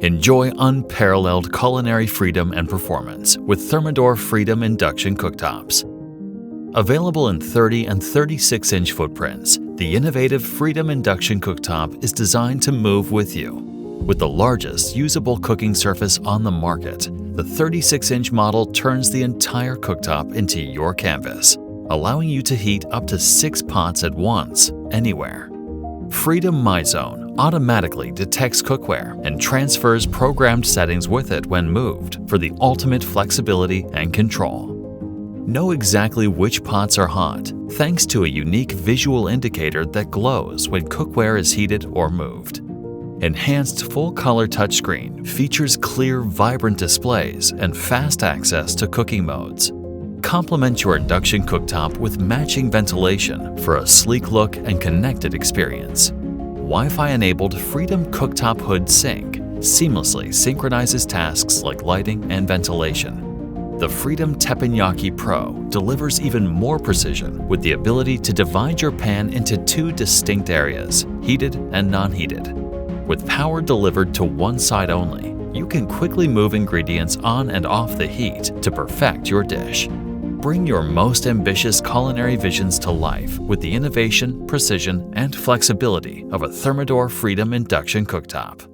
Enjoy unparalleled culinary freedom and performance with Thermador Freedom Induction Cooktops. Available in 30 and 36-inch footprints, the innovative Freedom Induction Cooktop is designed to move with you. With the largest usable cooking surface on the market, the 36-inch model turns the entire cooktop into your canvas, allowing you to heat up to 6 pots at once, anywhere. Freedom MyZone automatically detects cookware and transfers programmed settings with it when moved for the ultimate flexibility and control. Know exactly which pots are hot thanks to a unique visual indicator that glows when cookware is heated or moved. Enhanced full-color touchscreen features clear, vibrant displays and fast access to cooking modes. Complement your induction cooktop with matching ventilation for a sleek look and connected experience. Wi-Fi-enabled Freedom Cooktop Hood Sync seamlessly synchronizes tasks like lighting and ventilation. The Freedom Teppanyaki Pro delivers even more precision with the ability to divide your pan into 2 distinct areas, heated and non-heated. With power delivered to one side only, you can quickly move ingredients on and off the heat to perfect your dish. Bring your most ambitious culinary visions to life with the innovation, precision, and flexibility of a Thermador Freedom Induction Cooktop.